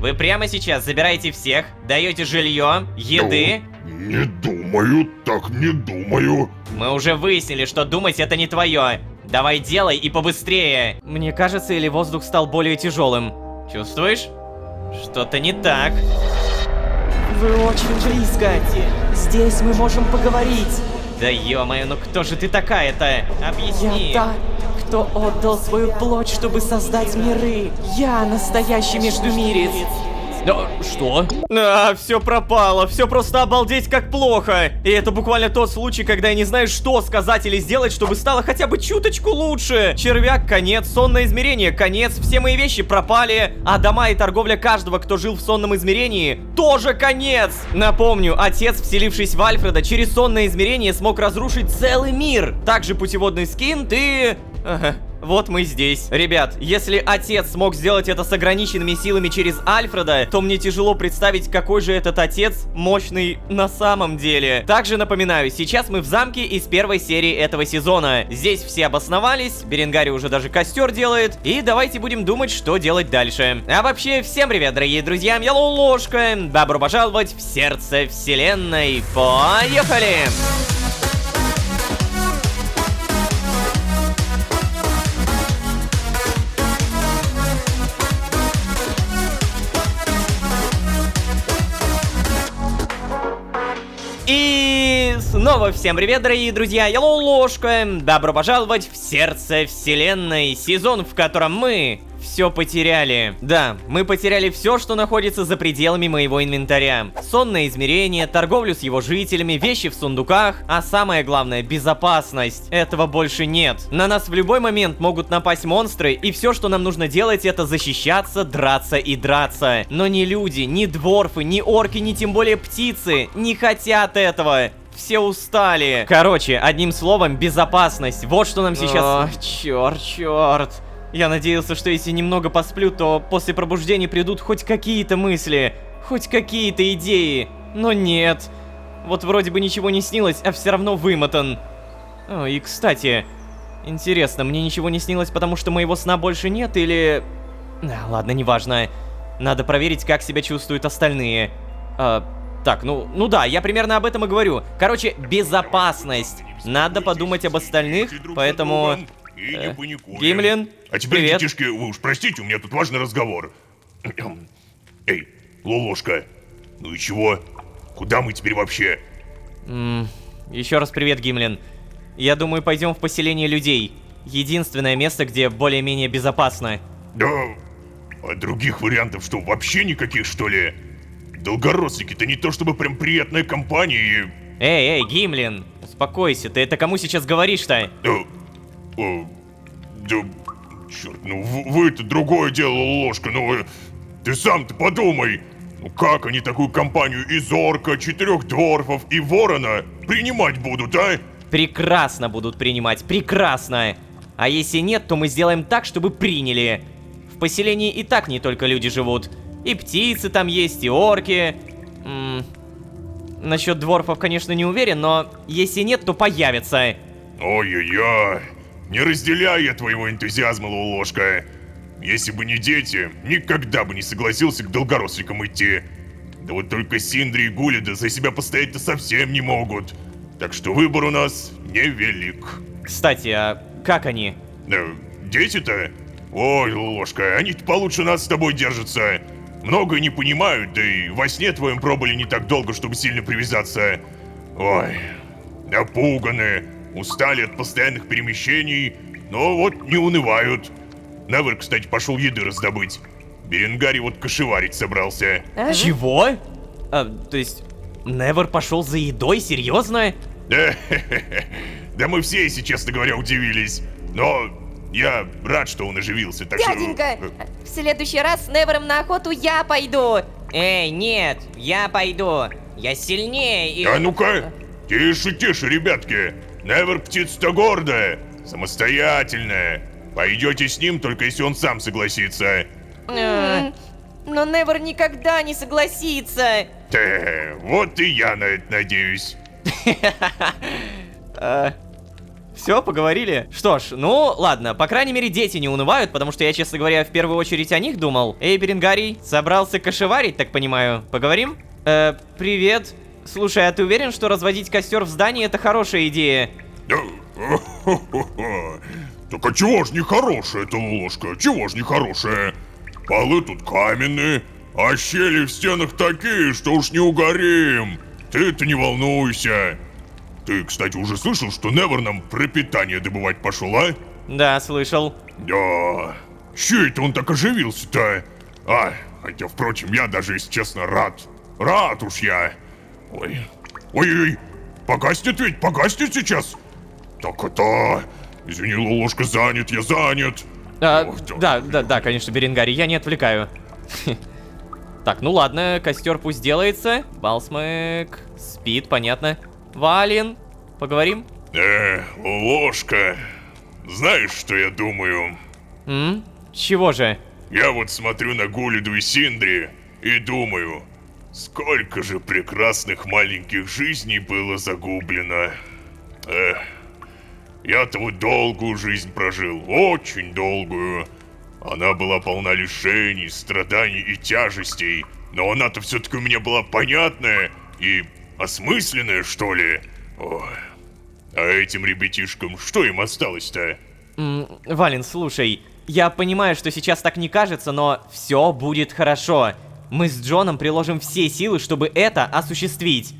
Вы прямо сейчас забираете всех, даете жилье, еды. Не думаю, так не думаю. Мы уже выяснили, что думать это не твое. Давай делай и побыстрее. Мне кажется, или воздух стал более тяжелым. Чувствуешь? Что-то не так. Вы очень близко. Здесь мы можем поговорить. Да ё-моё, ну кто же ты такая-то? Объясни. Я та, кто отдал свою плоть, чтобы создать миры. Я настоящий междумирец. Да, что? Все пропало, все просто обалдеть как плохо. И это буквально тот случай, когда я не знаю, что сказать или сделать, чтобы стало хотя бы чуточку лучше. Червяк, конец, сонное измерение, конец, все мои вещи пропали. А дома и торговля каждого, кто жил в сонном измерении, тоже конец. Напомню, отец, вселившись в Альфреда, через сонное измерение смог разрушить целый мир. Также путеводный скин, ты... Ага. Вот мы здесь. Ребят, если отец смог сделать это с ограниченными силами через Альфреда, то мне тяжело представить, какой же этот отец мощный на самом деле. Также напоминаю, сейчас мы в замке из первой серии этого сезона. Здесь все обосновались, Беренгари уже даже костер делает, и давайте будем думать, что делать дальше. А вообще, всем привет, дорогие друзья, я Лолошка. Добро пожаловать в сердце вселенной. Поехали! И снова всем привет, дорогие друзья, я Лолошка. Добро пожаловать в сердце вселенной, сезон, в котором мы все потеряли. Да, мы потеряли все, что находится за пределами моего инвентаря. Сонное измерение, торговлю с его жителями, вещи в сундуках, а самое главное, безопасность. Этого больше нет. На нас в любой момент могут напасть монстры, и все, что нам нужно делать, это защищаться, драться и драться. Но ни люди, ни дворфы, ни орки, ни тем более птицы не хотят этого. Все устали. Короче, одним словом, безопасность. Вот что нам сейчас... О, черт. Я надеялся, что если немного посплю, то после пробуждения придут хоть какие-то мысли, хоть какие-то идеи. Но нет. Вот вроде бы ничего не снилось, а все равно вымотан. О, и кстати, интересно, мне ничего не снилось, потому что моего сна больше нет, или... ладно, неважно. Надо проверить, как себя чувствуют остальные. Так, ну да, я примерно об этом и говорю. Короче, безопасность. Надо подумать об остальных, поэтому... И не паникуем. Гимлин, а теперь, привет. детишки, вы уж простите, у меня тут важный разговор. Эй, Лолошка, ну и чего? Куда мы теперь вообще? Еще раз привет, Гимлин. Я думаю, пойдем в поселение людей. Единственное место, где более-менее безопасно. Да, а других вариантов что, вообще никаких, что ли? Долгорослики-то не то чтобы прям приятная компания и... Эй, Гимлин, успокойся, ты это кому сейчас говоришь-то? Да, черт, ну вы-то другое дело, Ложка, ну ты сам-то подумай. Ну как они такую компанию из орка, 4 дворфов и ворона принимать будут, а? Прекрасно будут принимать, прекрасно. А если нет, то мы сделаем так, чтобы приняли. В поселении и так не только люди живут. И птицы там есть, и орки. Насчет дворфов, конечно, не уверен, но если нет, то появятся. Ой-ой-ой. Не разделяю я твоего энтузиазма, Лолошка. Если бы не дети, никогда бы не согласился к долгоросликам идти. Да вот только Синдри и Гулида за себя постоять-то совсем не могут. Так что выбор у нас невелик. Кстати, а как они? Дети-то? Ой, Лолошка, они-то получше нас с тобой держатся. Многое не понимают, да и во сне твоем пробыли не так долго, чтобы сильно привязаться. Ой, напуганы. Устали от постоянных перемещений, но вот не унывают. Невер, кстати, пошел еды раздобыть. Беренгари вот кошеварить собрался. Чего? То есть, Невер пошел за едой? Серьезно? Да мы все, если честно говоря, удивились. Но я рад, что он оживился, так Дяденька, в следующий раз с Невером на охоту я пойду. Эй, нет, я пойду. Я сильнее и... А ну-ка, тише, ребятки. Невер птица-то гордая, самостоятельная. Пойдете с ним, только если он сам согласится. Но Невер никогда не согласится. Вот и я на это надеюсь. Все, поговорили? Что ж, ну ладно, по крайней мере дети не унывают, потому что я, честно говоря, в первую очередь о них думал. Эй, Беренгарий, собрался кошеварить, так понимаю. Поговорим? Привет. Слушай, а ты уверен, что разводить костер в здании это хорошая идея? Так а чего ж не хорошая эта Лолошка? Чего ж не хорошая? Полы тут каменные, а щели в стенах такие, что уж не угорим. Ты-то не волнуйся. Ты, кстати, уже слышал, что Невер нам пропитание добывать пошел, а? Да, слышал. Да. Че это он так оживился-то? Хотя, впрочем, я даже, если честно, рад. Рад уж я. Ой, погаснет ведь, погаснет сейчас. Так это... Извини, Лолошка, занят, я занят. Да, конечно, Беренгарий, я не отвлекаю. Так, ну ладно, костер пусть делается. Балсмэк спит, понятно. Вален, поговорим? Лолошка, знаешь, что я думаю? Чего же? Я вот смотрю на Гулиду и Синдри и думаю, сколько же прекрасных маленьких жизней было загублено. Я-то вот долгую жизнь прожил, очень долгую. Она была полна лишений, страданий и тяжестей, но она-то все-таки у меня была понятная и осмысленная, что ли. Ой. А этим ребятишкам что им осталось-то? Вален, слушай, я понимаю, что сейчас так не кажется, но все будет хорошо. Мы с Джоном приложим все силы, чтобы это осуществить.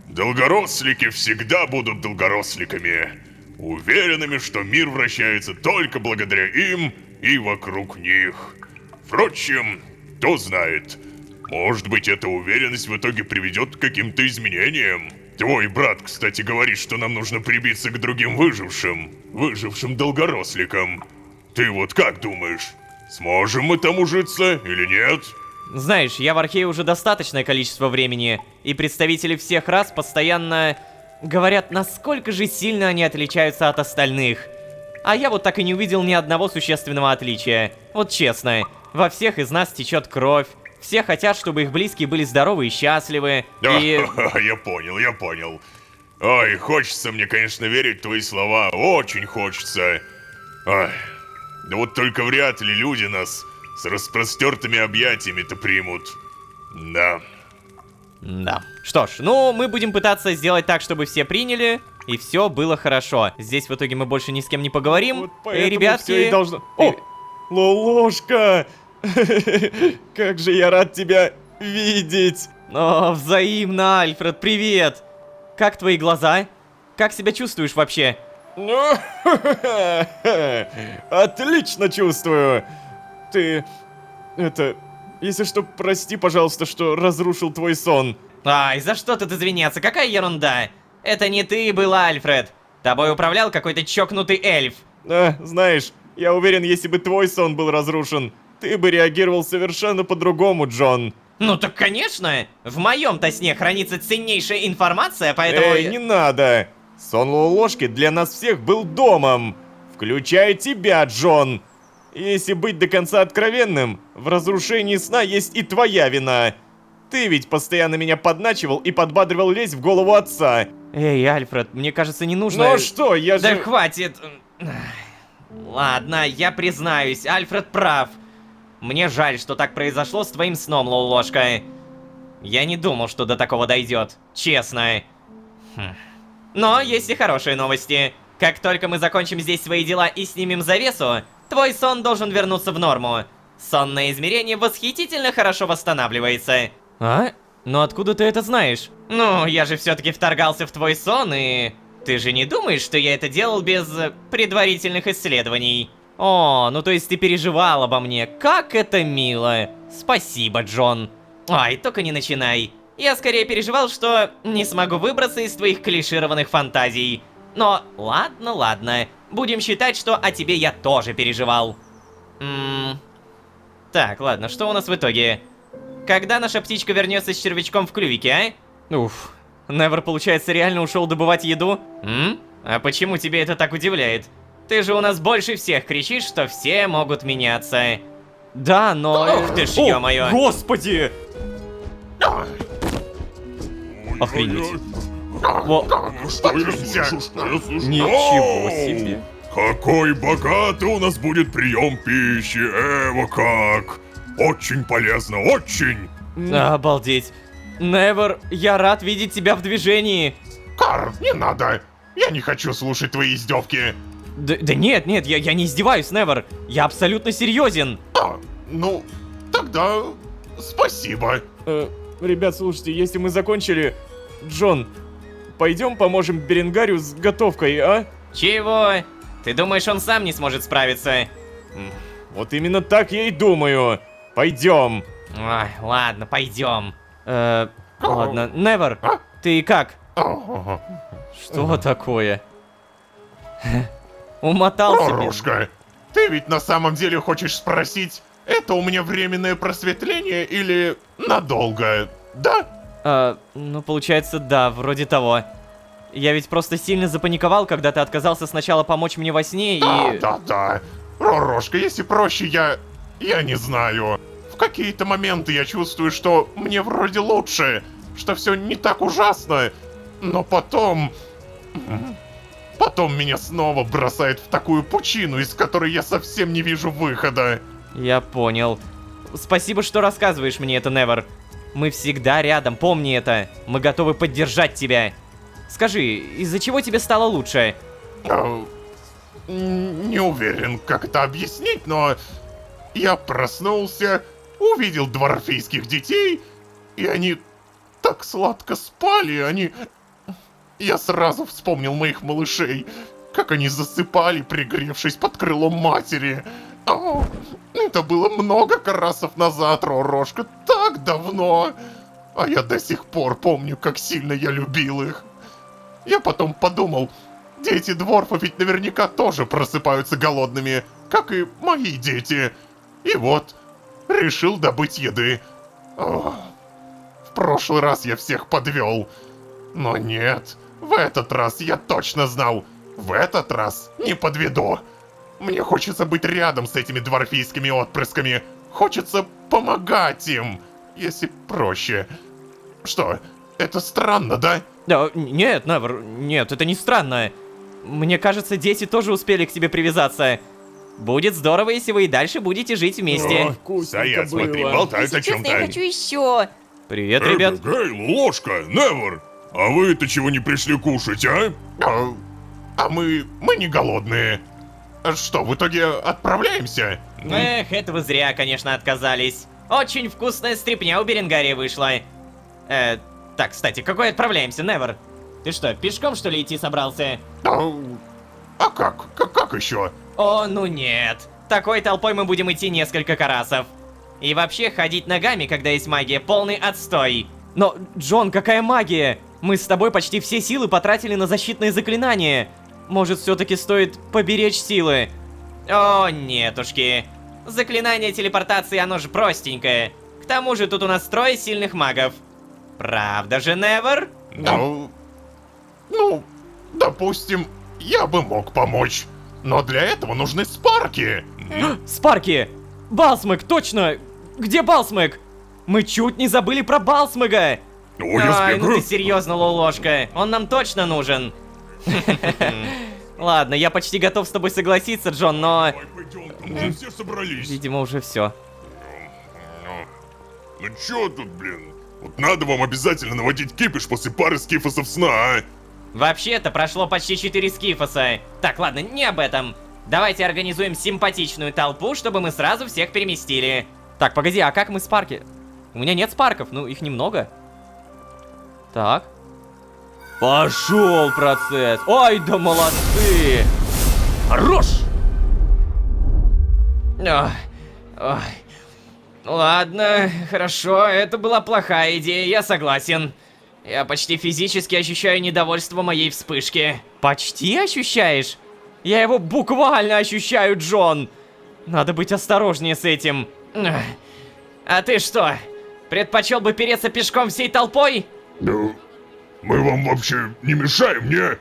Долгорослики всегда будут долгоросликами. Уверенными, что мир вращается только благодаря им и вокруг них. Впрочем, кто знает. Может быть, эта уверенность в итоге приведет к каким-то изменениям. Твой брат, кстати, говорит, что нам нужно прибиться к другим выжившим долгоросликам. Ты вот как думаешь, сможем мы там ужиться или нет? Знаешь, я в Архее уже достаточное количество времени, и представители всех рас постоянно говорят, насколько же сильно они отличаются от остальных. А я вот так и не увидел ни одного существенного отличия. Вот честно, во всех из нас течет кровь. Все хотят, чтобы их близкие были здоровы и счастливы, и... Я понял. Ой, хочется мне, конечно, верить в твои слова, очень хочется. Ой, да вот только вряд ли люди нас с распростертыми объятиями-то примут. Да. Да. Что ж, ну, мы будем пытаться сделать так, чтобы все приняли, и все было хорошо. Здесь в итоге мы больше ни с кем не поговорим. Вот поэтому ребятки... всё и должно... О! Лолошка! Как же я рад тебя видеть! О, взаимно, Альфред, привет! Как твои глаза? Как себя чувствуешь вообще? Отлично чувствую! Ты... Если что, прости, пожалуйста, что разрушил твой сон. Ай, за что тут извиняться? Какая ерунда! Это не ты был, Альфред. Тобой управлял какой-то чокнутый эльф. Знаешь, я уверен, если бы твой сон был разрушен, ты бы реагировал совершенно по-другому, Джон. Ну так конечно! В моем-то сне хранится ценнейшая информация, поэтому... Не надо! Сон Лолошки для нас всех был домом, включая тебя, Джон. Если быть до конца откровенным, в разрушении сна есть и твоя вина. Ты ведь постоянно меня подначивал и подбадривал лезть в голову отца. Эй, Альфред, мне кажется, не нужно... Ну что, я же... Да хватит! Ладно, я признаюсь, Альфред прав. Мне жаль, что так произошло с твоим сном, Лолошка. Я не думал, что до такого дойдет, честно. Но есть и хорошие новости. Как только мы закончим здесь свои дела и снимем завесу, твой сон должен вернуться в норму. Сонное измерение восхитительно хорошо восстанавливается. А? Но откуда ты это знаешь? Ну, я же все-таки вторгался в твой сон, и... Ты же не думаешь, что я это делал без предварительных исследований? О, ну то есть ты переживал обо мне. Как это мило. Спасибо, Джон. Ай, только не начинай. Я скорее переживал, что не смогу выбраться из твоих клишированных фантазий. Но ладно. Будем считать, что о тебе я тоже переживал. Так, ладно, что у нас в итоге? Когда наша птичка вернется с червячком в клювике, а? Уф, Невер, получается, реально ушел добывать еду? А почему тебе это так удивляет? Ты же у нас больше всех кричишь, что все могут меняться. Да, но... Ух ты ж, ё-моё. Господи! Охренеть. Что я слышу? Что я слышу? Ничего Оу! себе. Какой богатый у нас будет прием пищи, Эва, как! Очень полезно, очень! Обалдеть. Невер, я рад видеть тебя в движении. Карл, не надо! Я не хочу слушать твои издевки! Да нет, я не издеваюсь, Невер. Я абсолютно серьезен. Ну, тогда спасибо. Ребят, слушайте, если мы закончили... Джон, пойдем поможем Беренгарю с готовкой, а? Чего? Ты думаешь, он сам не сможет справиться? Вот именно так я и думаю. Пойдем. Ой, ладно, пойдем. Ладно, Невер, ты как? Что такое? Умотался. Рорушка, ты ведь на самом деле хочешь спросить, это у меня временное просветление или надолго, да? Ну, получается, да, вроде того. Я ведь просто сильно запаниковал, когда ты отказался сначала помочь мне во сне и... Да. Рорушка, если проще, я не знаю. В какие-то моменты я чувствую, что мне вроде лучше, что все не так ужасно, но потом меня снова бросает в такую пучину, из которой я совсем не вижу выхода. Я понял. Спасибо, что рассказываешь мне это, Невер. Мы всегда рядом, помни это. Мы готовы поддержать тебя. Скажи, из-за чего тебе стало лучше? Не уверен, как это объяснить, но я проснулся, увидел дворфийских детей, и они так сладко спали, Я сразу вспомнил моих малышей, как они засыпали, пригревшись под крылом матери. Это было много карасов назад, Ророжка, так давно. А я до сих пор помню, как сильно я любил их. Я потом подумал, дети дворфов ведь наверняка тоже просыпаются голодными, как и мои дети. И вот, решил добыть еды. В прошлый раз я всех подвел. Но нет, в этот раз я точно знал, в этот раз не подведу. Мне хочется быть рядом с этими дворфийскими отпрысками. Хочется помогать им, если проще. Что, это странно, да? Нет, Невер, нет, это не странно. Мне кажется, дети тоже успели к тебе привязаться. Будет здорово, если вы и дальше будете жить вместе. Стоят, смотри, болтают о Если честно, я чем-то. хочу еще. Привет, ребят. Гей, ложка, Невер! А вы-то чего не пришли кушать, а? Мы не голодные. Что, в итоге отправляемся? Эх, это вы зря, конечно, отказались. Очень вкусная стряпня у Беренгария вышла. Так, кстати, какой отправляемся, Невер? Ты что, пешком, что ли, идти собрался? А как еще? О, ну нет. Такой толпой мы будем идти несколько карасов. И вообще, ходить ногами, когда есть магия, полный отстой. Но, Джон, какая магия? Мы с тобой почти все силы потратили на защитные заклинания. Может, все-таки стоит поберечь силы? О, нетушки. Заклинание телепортации, оно же простенькое. К тому же тут у нас 3 сильных магов. Правда же, Невер? Ну, допустим, я бы мог помочь. Но для этого нужны спарки. Спарки! Балсмэг, точно! Где Балсмэг? Мы чуть не забыли про Балсмэга! Ай, ну ты серьезно, Лолошка, он нам точно нужен. Ладно, я почти готов с тобой согласиться, Джон, но... Давай пойдем, там уже все собрались. Видимо, уже все. Ну чё тут, блин? Вот надо вам обязательно наводить кипиш после пары скифосов сна, а? Вообще-то прошло почти 4 скифоса. Так, ладно, не об этом. Давайте организуем симпатичную толпу, чтобы мы сразу всех переместили. Так, погоди, а как мы спарки? У меня нет спарков, ну их немного. Так. Пошел процесс. Ой, да молодцы. Хорош. Ой. Ладно, хорошо, это была плохая идея, я согласен. Я почти физически ощущаю недовольство моей вспышки. Почти ощущаешь? Я его буквально ощущаю, Джон. Надо быть осторожнее с этим. А ты что, предпочел бы переться пешком всей толпой? Ну, мы вам вообще не мешаем, не?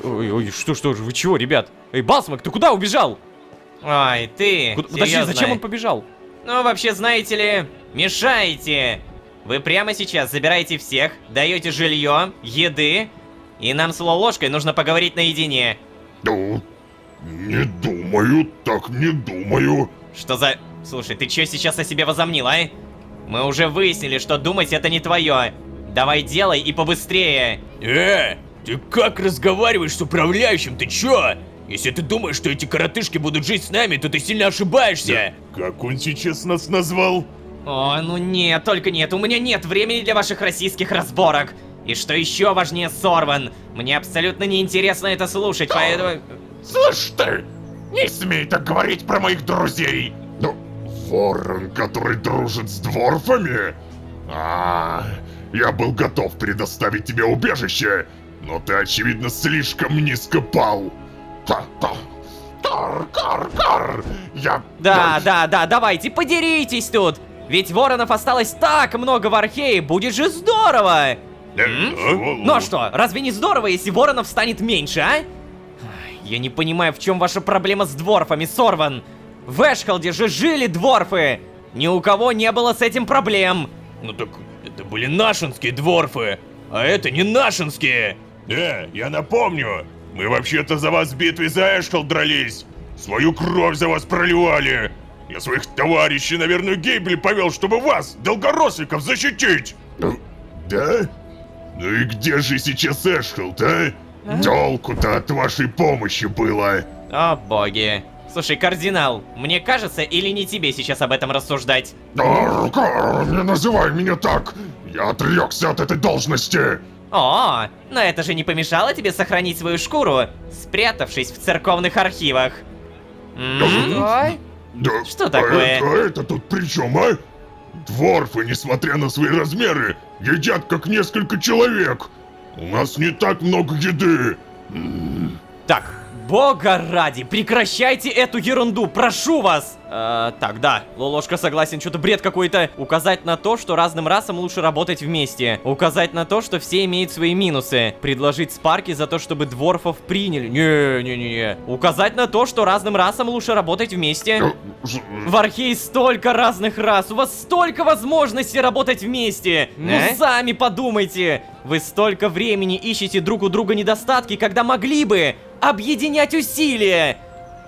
Ой, что же, вы чего, ребят? Эй, Балсмэг, ты куда убежал? Ой, ты, Подожди, серьезно? зачем он побежал? Ну, вообще, знаете ли, мешаете. Вы прямо сейчас забираете всех, даете жилье, еды, и нам с Лолошкой нужно поговорить наедине. Ну, не думаю, так не думаю. Что за... Слушай, ты чё сейчас о себе возомнил, а? Мы уже выяснили, что думать это не твое. Давай делай и побыстрее. Ты как разговариваешь с управляющим, ты чё? Если ты думаешь, что эти коротышки будут жить с нами, то ты сильно ошибаешься. Как он сейчас нас назвал? О, ну нет, только нет, у меня нет времени для ваших российских разборок. И что еще важнее, Сорван, мне абсолютно неинтересно это слушать, поэтому... Слышь ты, не смей так говорить про моих друзей. Ну, ворон, который дружит с дворфами? Я был готов предоставить тебе убежище, но ты, очевидно, слишком низко пал. Кар, я... Да, давайте, подеритесь тут! Ведь воронов осталось так много в Архее, будет же здорово! Ну а что, разве не здорово, если воронов станет меньше, а? Я не понимаю, в чем ваша проблема с дворфами, Сорван. В Эшхолде же жили дворфы! Ни у кого не было с этим проблем. Ну так это были нашинские дворфы, а это не нашинские. Я напомню, мы вообще-то за вас в битве за Эшхолд дрались. Свою кровь за вас проливали. Я своих товарищей на верную гибель повел, чтобы вас, долгоросликов, защитить. Да? Ну и где же сейчас Эшхолд, а? Толку-то от вашей помощи было. О боги. Слушай, кардинал, мне кажется, или не тебе сейчас об этом рассуждать? Не называй меня так! Я отрекся от этой должности! О, но это же не помешало тебе сохранить свою шкуру, спрятавшись в церковных архивах. Да, Что такое? Это тут при чем, а? Дворфы, несмотря на свои размеры, едят как несколько человек. У нас не так много еды. Так, бога ради, прекращайте эту ерунду, прошу вас! Так, да, Лолошка согласен, что-то бред какой-то. Указать на то, что разным расам лучше работать вместе. Указать на то, что все имеют свои минусы. Предложить спарки за то, чтобы дворфов приняли. Не. Указать на то, что разным расам лучше работать вместе. В Архее столько разных рас, у вас столько возможностей работать вместе. Ну сами подумайте. Вы столько времени ищете друг у друга недостатки, когда могли бы объединять усилия.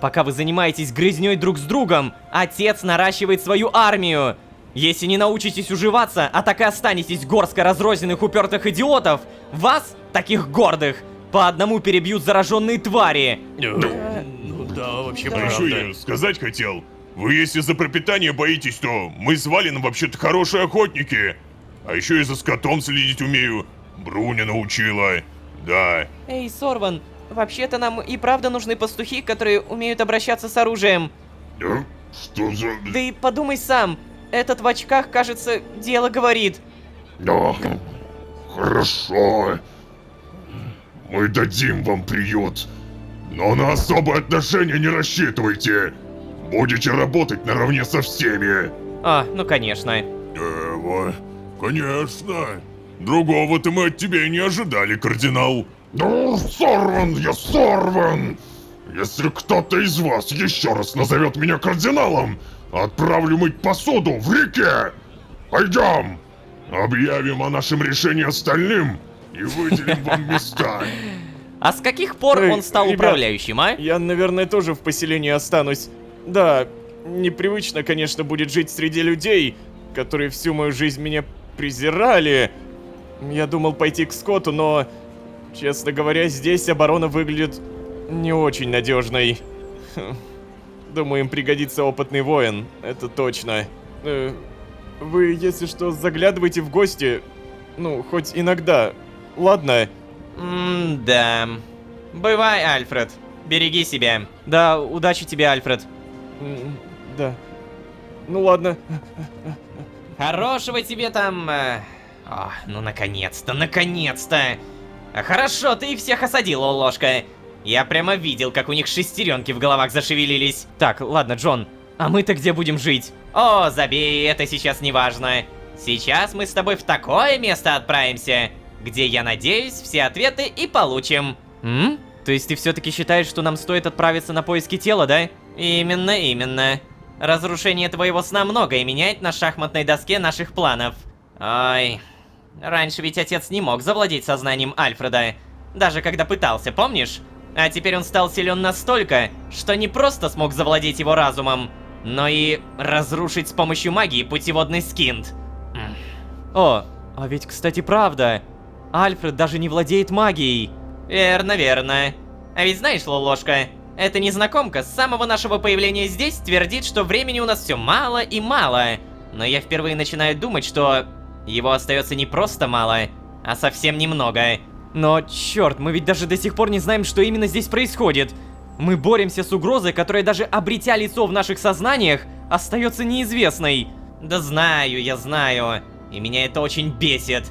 Пока вы занимаетесь грызней друг с другом, отец наращивает свою армию. Если не научитесь уживаться, а так и останетесь горсткой разрозненных упертых идиотов, вас, таких гордых, по одному перебьют зараженные твари. Ну да, вообще А правда. еще я сказать хотел. Вы если за пропитание боитесь, то мы с Валином вообще-то хорошие охотники. А еще и за скотом следить умею. Бруня научила. Да. Эй, Сорван, вообще-то нам и правда нужны пастухи, которые умеют обращаться с оружием. Что за... Да и подумай сам, этот в очках, кажется, дело говорит. Да, хорошо. Мы дадим вам приют. Но на особые отношения не рассчитывайте. Будете работать наравне со всеми. Ну конечно. Конечно. Другого-то мы от тебя и не ожидали, кардинал. Ну, Сорван, я Сорван. Если кто-то из вас еще раз назовет меня кардиналом, отправлю мыть посуду в реке. Пойдем. Объявим о нашем решении остальным и выделим вам места. А с каких пор Эй, он стал ребят, управляющим, а? Я, наверное, тоже в поселении останусь. Да, непривычно, конечно, будет жить среди людей, которые всю мою жизнь меня презирали. Я думал пойти к Скотту, но, честно говоря, здесь оборона выглядит не очень надежной. Думаю, им пригодится опытный воин, это точно. Вы, если что, заглядывайте в гости, ну, хоть иногда, ладно? Да. Бывай, Альфред. Береги себя. Да, удачи тебе, Альфред. Да. Ну ладно. Хорошего тебе там... ну наконец-то, наконец-то. Хорошо, ты их всех осадила, Ложка. Я прямо видел, как у них шестеренки в головах зашевелились. Так, ладно, Джон, а мы-то где будем жить? О, забей, это сейчас не важно. Сейчас мы с тобой в такое место отправимся, где, я надеюсь, все ответы и получим. То есть ты все-таки считаешь, что нам стоит отправиться на поиски тела, да? Именно. Разрушение твоего сна многое меняет на шахматной доске наших планов. Ой, раньше ведь отец не мог завладеть сознанием Альфреда, даже когда пытался, помнишь? А теперь он стал силен настолько, что не просто смог завладеть его разумом, но и разрушить с помощью магии путеводный скинт. О, а ведь, кстати, правда. Альфред даже не владеет магией. Верно, верно. А ведь знаешь, Лолошка, эта незнакомка с самого нашего появления здесь твердит, что времени у нас все мало и мало. Но я впервые начинаю думать, что его остается не просто мало, а совсем немного. Но, черт, мы ведь даже до сих пор не знаем, что именно здесь происходит. Мы боремся с угрозой, которая даже обретя лицо в наших сознаниях, остается неизвестной. Да знаю, я знаю. И меня это очень бесит.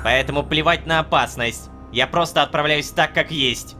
Поэтому плевать на опасность. Я просто отправляюсь так, как есть.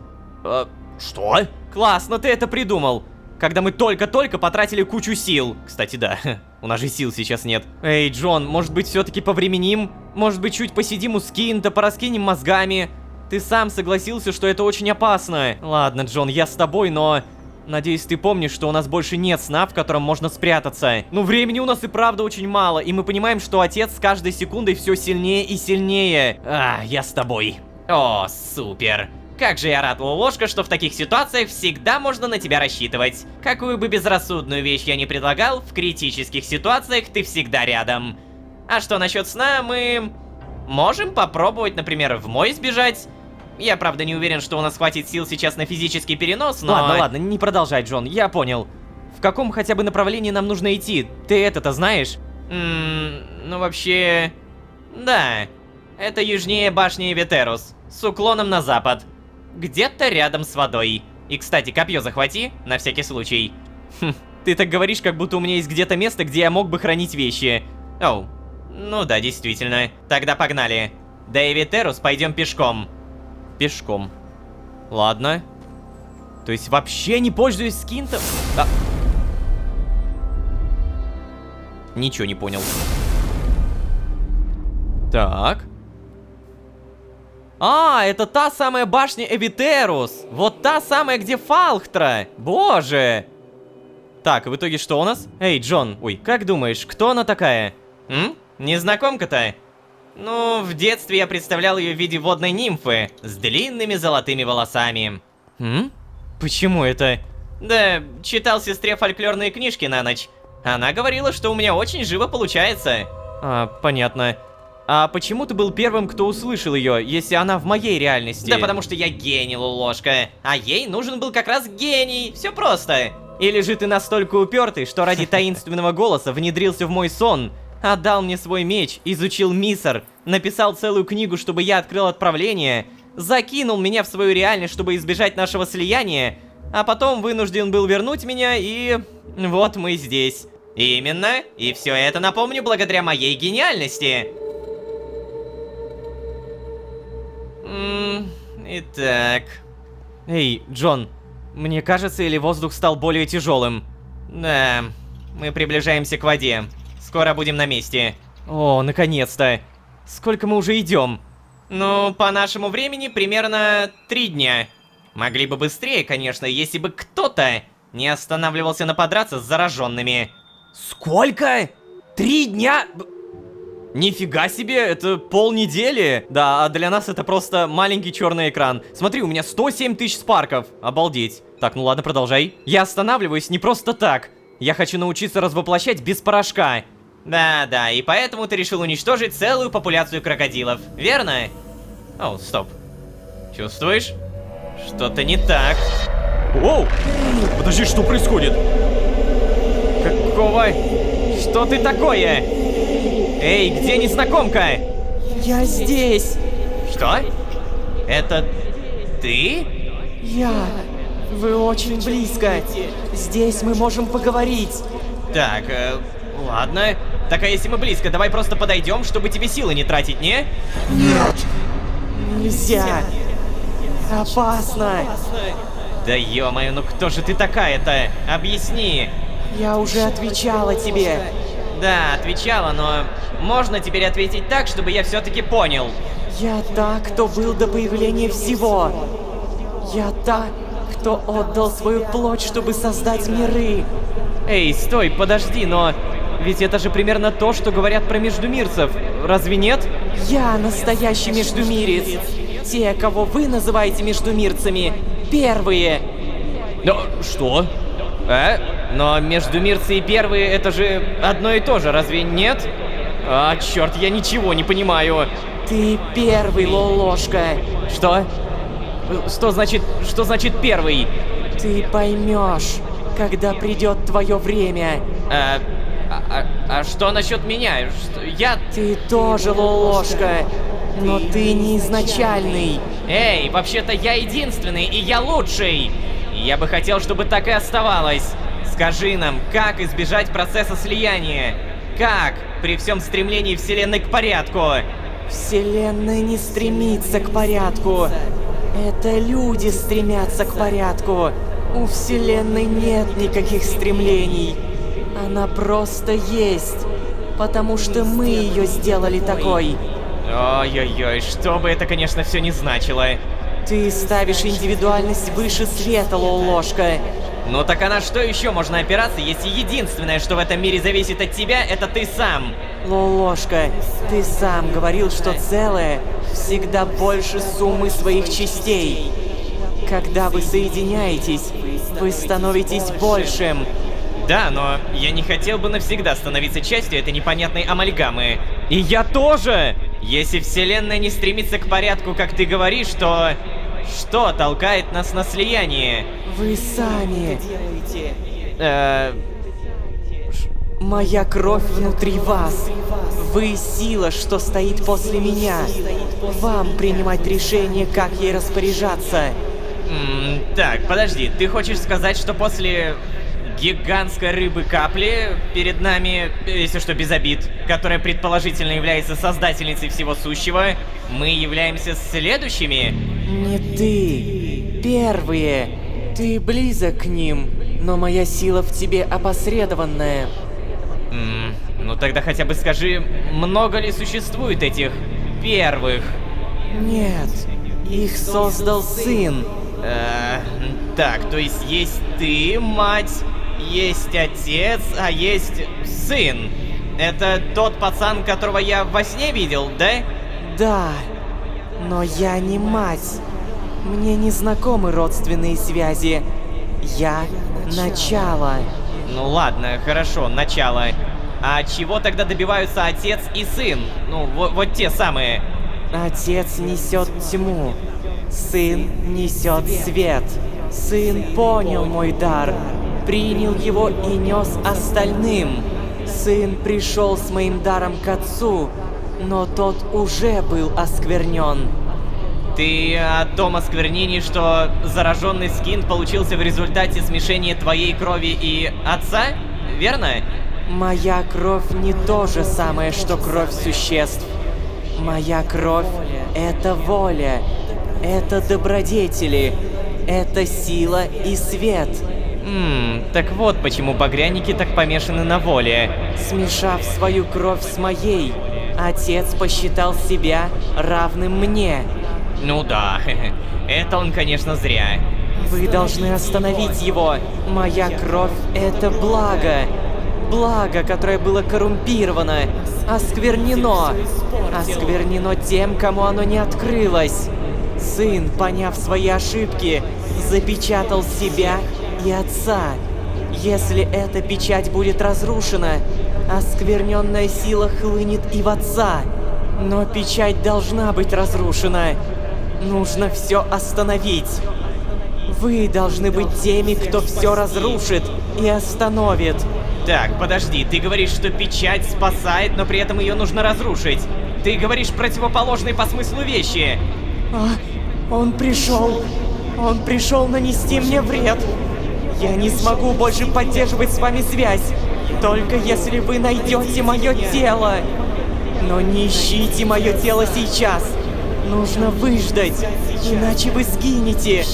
Что? Классно, ты это придумал. Когда мы только-только потратили кучу сил. Кстати, да, у нас же сил сейчас нет. Эй, Джон, может быть, все-таки повременим? Может быть, чуть посидим у Скинта, пораскинем мозгами? Ты сам согласился, что это очень опасно. Ладно, Джон, я с тобой, но... Надеюсь, ты помнишь, что у нас больше нет сна, в котором можно спрятаться. Ну, времени у нас и правда очень мало, и мы понимаем, что отец с каждой секундой все сильнее и сильнее. Я с тобой. О, супер. Как же я рад, Лолошка, что в таких ситуациях всегда можно на тебя рассчитывать. Какую бы безрассудную вещь я ни предлагал, в критических ситуациях ты всегда рядом. А что насчет сна, мы... можем попробовать, например, в мой сбежать. Я, правда, не уверен, что у нас хватит сил сейчас на физический перенос, но... Ладно, не продолжай, Джон, я понял. В каком хотя бы направлении нам нужно идти? Ты это-то знаешь? Ну вообще... Да. Это южнее башни Эвитерус, с уклоном на запад. Где-то рядом с водой. И, кстати, копье захвати, на всякий случай. Ты так говоришь, как будто у меня есть где-то место, где я мог бы хранить вещи. Оу. Ну да, действительно. Тогда погнали. До Эвитерус пойдем пешком. Пешком. Ладно. То есть вообще не пользуюсь скинтом? Ничего не понял. Так. Это та самая башня Эвитерус. Вот та самая, где Фалхтра. Боже. Так, в итоге что у нас? Эй, Джон, как думаешь, кто она такая? Незнакомка-то? Ну, в детстве я представлял ее в виде водной нимфы с длинными золотыми волосами. Почему это? Да, читал сестре фольклорные книжки на ночь. Она говорила, что у меня очень живо получается. Понятно. А почему ты был первым, кто услышал ее, если она в моей реальности? Да потому что я гений, Лолошка. А ей нужен был как раз гений. Все просто. Или же ты настолько упертый, что ради таинственного голоса внедрился в мой сон, отдал мне свой меч, изучил Мисар, написал целую книгу, чтобы я открыл отправление, закинул меня в свою реальность, чтобы избежать нашего слияния, а потом вынужден был вернуть меня, и... вот мы здесь. Именно. И все это, напомню, благодаря моей гениальности. Итак... Эй, Джон, мне кажется, или воздух стал более тяжелым? Да, мы приближаемся к воде. Скоро будем на месте. О, наконец-то. Сколько мы уже идем? Ну, по нашему времени примерно 3 дня. Могли бы быстрее, конечно, если бы кто-то не останавливался наподраться с зараженными. Сколько? 3 дня? Нифига себе, это полнедели. Да, а для нас это просто маленький черный экран. Смотри, у меня 107 тысяч спарков. Обалдеть. Так, ну ладно, продолжай. Я останавливаюсь не просто так. Я хочу научиться развоплощать без порошка. Да, и поэтому ты решил уничтожить целую популяцию крокодилов, верно? О, стоп. Чувствуешь? Что-то не так. Оу! Подожди, что происходит? Какого? Что ты такое? Эй, где незнакомка? Я здесь. Что? Это ты? Вы очень близко. Здесь мы можем поговорить. Так, ладно. Так, а если мы близко, давай просто подойдем, чтобы тебе силы не тратить, не? Нельзя. Опасно. Да ё-моё, ну кто же ты такая-то? Объясни. Я уже отвечала тебе. Да, отвечала, но можно теперь ответить так, чтобы я все-таки понял. Я та, кто был до появления всего. Я та, кто отдал свою плоть, чтобы создать миры. Эй, стой, подожди, но... Ведь это же примерно то, что говорят про междумирцев. Разве нет? Я настоящий междумирец. Те, кого вы называете междумирцами, первые. Но что? Но междумирцы и первые это же одно и то же, разве нет? А, черт, я ничего не понимаю. Ты первый, Лолошка. Что? Что значит первый? Ты поймешь, когда придет твое время. А что насчет меня? Ты тоже, Лолошка, но ты не изначальный. Эй, вообще-то я единственный, и я лучший! И я бы хотел, чтобы так и оставалось. Скажи нам, как избежать процесса слияния? Как, при всем стремлении Вселенной к порядку? Вселенная не стремится к порядку. Это люди стремятся к порядку. У Вселенной нет никаких стремлений. Она просто есть, потому что мы ее сделали такой. Ой-ой-ой, что бы это, конечно, все не значило. Ты ставишь индивидуальность выше света, Лолошка. Ну так а на что еще можно опираться, если единственное, что в этом мире зависит от тебя, это ты сам? Лолошка, ты сам говорил, что целое всегда больше суммы своих частей. Когда вы соединяетесь, вы становитесь большим. Да, но я не хотел бы навсегда становиться частью этой непонятной амальгамы. И я тоже! Если Вселенная не стремится к порядку, как ты говоришь, то... Что толкает нас на слияние? Вы сами. Моя кровь внутри вас. Вы сила, что стоит после меня. Вам принимать решение, как ей распоряжаться. Так, подожди, ты хочешь сказать, что после гигантской рыбы капли перед нами, если что, без обид, которая предположительно является создательницей всего сущего, мы являемся следующими? Не ты. Первые. Ты близок к ним, но моя сила в тебе опосредованная. Ну тогда хотя бы скажи, много ли существует этих первых? Нет. Их создал сын. Так, то есть ты, мать, есть отец, а есть сын. Это тот пацан, которого я во сне видел, да? Да. Но я не мать. Мне не знакомы родственные связи. Я начало. Ну ладно, хорошо, начало. А чего тогда добиваются отец и сын? Ну, вот те самые. Отец несет тьму. Сын несет свет. Сын понял мой дар, принял его и нес остальным. Сын пришел с моим даром к отцу, но тот уже был осквернен. Ты о том осквернении, что зараженный скин получился в результате смешения твоей крови и отца? Верно? Моя кровь не то же самое, что кровь существ. Моя кровь — это воля, это добродетели, это сила и свет. Так вот почему багряники так помешаны на воле. Смешав свою кровь с моей, отец посчитал себя равным мне. Ну да, это он, конечно, зря. Вы должны остановить его. Моя кровь — это благо. Благо, которое было коррумпировано, осквернено. Осквернено тем, кому оно не открылось. Сын, поняв свои ошибки, запечатал себя и отца. Если эта печать будет разрушена, оскверненная сила хлынет и в отца. Но печать должна быть разрушена. Нужно все остановить. Вы должны быть теми, кто все разрушит и остановит. Так, подожди, ты говоришь, что печать спасает, но при этом ее нужно разрушить. Ты говоришь противоположные по смыслу вещи. Он пришел нанести мне вред. Я не смогу больше поддерживать с вами связь, только если вы найдете мое тело. Но не ищите мое тело сейчас. Нужно выждать, иначе вы сгинете,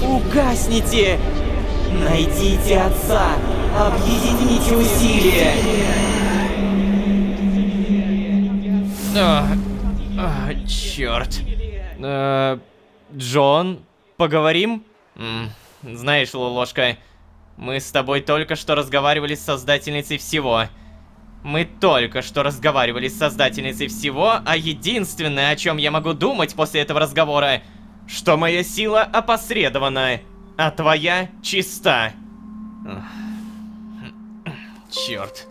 угаснете. Найдите отца, объедините усилия. Черт. Джон, поговорим? Знаешь, Лолошка, мы с тобой только что разговаривали с создательницей всего. Мы только что разговаривали с создательницей всего, а единственное, о чем я могу думать после этого разговора, что моя сила опосредована, а твоя чиста. Черт.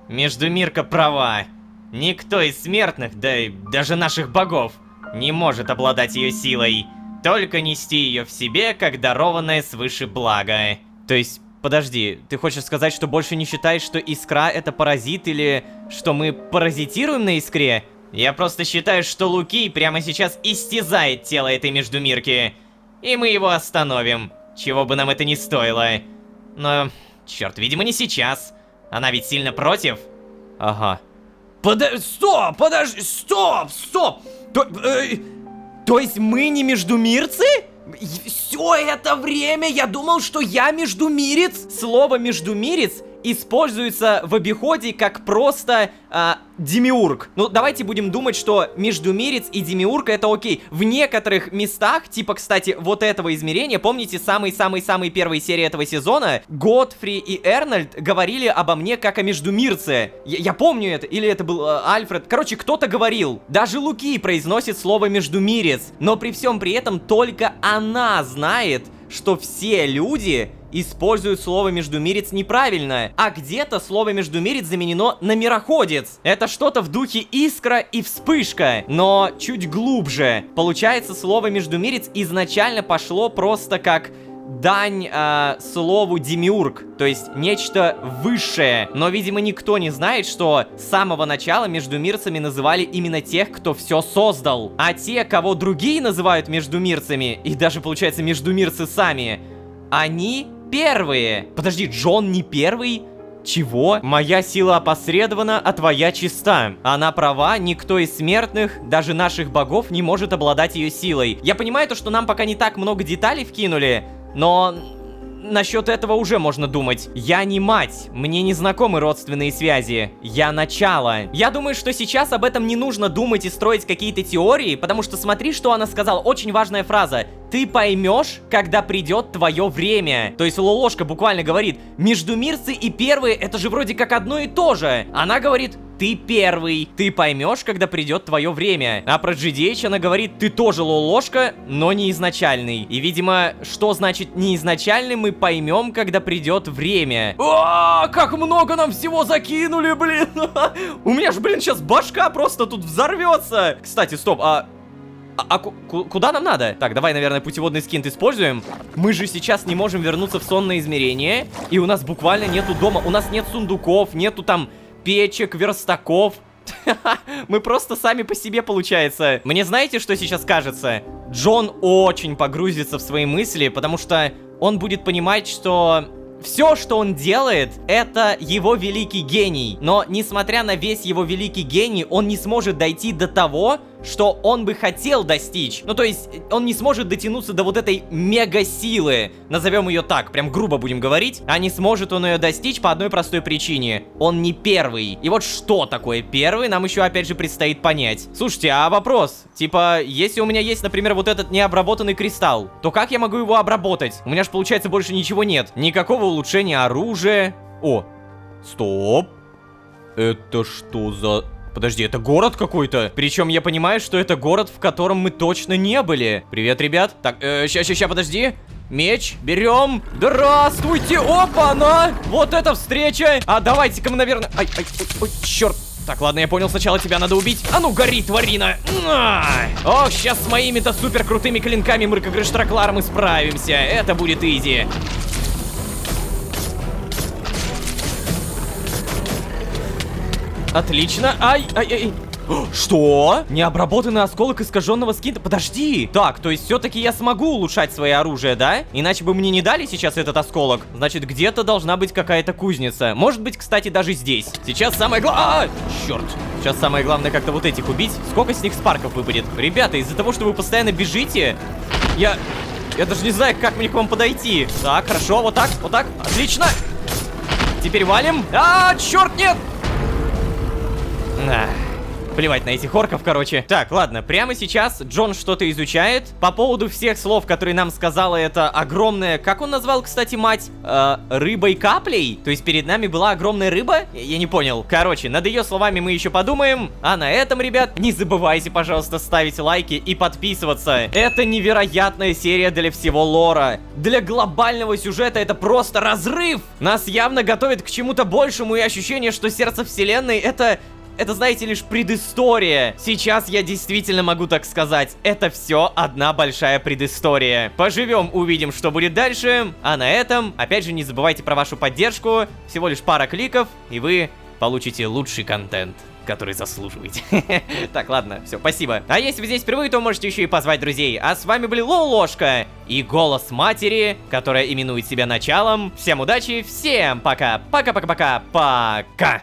Междумирка права. Никто из смертных, да и даже наших богов, не может обладать ее силой. Только нести ее в себе, как дарованное свыше благо. То есть, подожди, ты хочешь сказать, что больше не считаешь, что искра это паразит, или что мы паразитируем на искре? Я просто считаю, что Лукий прямо сейчас истязает тело этой междумирки. И мы его остановим, чего бы нам это ни стоило. Но, черт, видимо, не сейчас. Она ведь сильно против. Ага. Стоп, подожди, стоп! То есть мы не междумирцы? Все это время я думал, что я междумирец. Слово междумирец используется в обиходе как просто демиург. Ну, давайте будем думать, что междумирец и демиург это окей. В некоторых местах, типа, кстати, вот этого измерения, помните, самой-самой-самой первой серии этого сезона, Годфри и Эрнольд говорили обо мне как о междумирце. Я помню это, или это был Альфред. Короче, кто-то говорил. Даже Луки произносит слово междумирец. Но при всем при этом только она знает, что все люди используют слово междумирец неправильно, а где-то слово междумирец заменено на мироходец. Это что-то в духе искра и вспышка, но чуть глубже. Получается, слово междумирец изначально пошло просто как дань слову демиург, то есть нечто высшее. Но, видимо, никто не знает, что с самого начала междумирцами называли именно тех, кто все создал. А те, кого другие называют междумирцами, и даже, получается, междумирцы сами, они первые. Подожди, Джон не первый? Чего? Моя сила опосредована, а твоя чиста. Она права, никто из смертных, даже наших богов, не может обладать ее силой. Я понимаю то, что нам пока не так много деталей вкинули, но насчет этого уже можно думать. Я не мать, мне не знакомы родственные связи. Я начало. Я думаю, что сейчас об этом не нужно думать и строить какие-то теории, потому что смотри, что она сказала. Очень важная фраза. Ты поймешь, когда придет твое время. То есть Лолошка буквально говорит, междумирцы и первые это же вроде как одно и то же. Она говорит, ты первый. Ты поймешь, когда придет твое время. А про GDH она говорит, ты тоже Лолошка, но не изначальный. И, видимо, что значит не изначальный, мы поймем, когда придет время. О, как много нам всего закинули, блин. У меня же, блин, сейчас башка просто тут взорвется. Кстати, стоп, куда нам надо? Так, давай, наверное, путеводный скинт используем. Мы же сейчас не можем вернуться в сонное измерение. И у нас буквально нету дома. У нас нет сундуков, нету там печек, верстаков. Мы просто сами по себе, получается. Мне знаете, что сейчас кажется? Джон очень погрузится в свои мысли, потому что он будет понимать, что все, что он делает, это его великий гений. Но, несмотря на весь его великий гений, он не сможет дойти до того, что он бы хотел достичь. Ну, то есть, он не сможет дотянуться до вот этой мега-силы. Назовем ее так, прям грубо будем говорить. А не сможет он ее достичь по одной простой причине. Он не первый. И вот что такое первый, нам еще опять же предстоит понять. Слушайте, а вопрос? Типа, если у меня есть, например, вот этот необработанный кристалл, то как я могу его обработать? У меня же, получается, больше ничего нет. Никакого улучшения оружия. О, стоп. Это что за... Подожди, это город какой-то? Причем я понимаю, что это город, в котором мы точно не были. Привет, ребят. Так, ща, подожди. Меч, берем. Здравствуйте, опа-на! Вот это встреча. А давайте-ка мы, наверное... Ой, черт. Так, ладно, я понял, сначала тебя надо убить. А ну, гори, тварина! Ох, сейчас с моими-то супер крутыми клинками мы как Штракларом и справимся. Это будет изи. Отлично. Ай. Что? Необработанный осколок искаженного скинта? Подожди. Так, то есть все-таки я смогу улучшать свое оружие, да? Иначе бы мне не дали сейчас этот осколок. Значит, где-то должна быть какая-то кузница. Может быть, кстати, даже здесь. Сейчас самое главное... Черт. Сейчас самое главное как-то вот этих убить. Сколько с них спарков выпадет? Ребята, из-за того, что вы постоянно бежите, я даже не знаю, как мне к вам подойти. Так, хорошо, вот так. Отлично. Теперь валим. Черт, нет! Плевать на этих орков, короче. Так, ладно, прямо сейчас Джон что-то изучает. По поводу всех слов, которые нам сказала эта огромная... Как он назвал, кстати, мать? Рыбой-каплей? То есть перед нами была огромная рыба? Я не понял. Короче, над ее словами мы еще подумаем. А на этом, ребят, не забывайте, пожалуйста, ставить лайки и подписываться. Это невероятная серия для всего лора. Для глобального сюжета это просто разрыв. Нас явно готовит к чему-то большему, и ощущение, что сердце вселенной это, знаете, лишь предыстория. Сейчас я действительно могу так сказать. Это все одна большая предыстория. Поживем, увидим, что будет дальше. А на этом, опять же, не забывайте про вашу поддержку. Всего лишь пара кликов, и вы получите лучший контент, который заслуживаете. Так, ладно, все, спасибо. А если вы здесь впервые, то можете еще и позвать друзей. А с вами были Лолошка и голос матери, которая именует себя началом. Всем удачи, всем пока. Пока-пока-пока. Пока.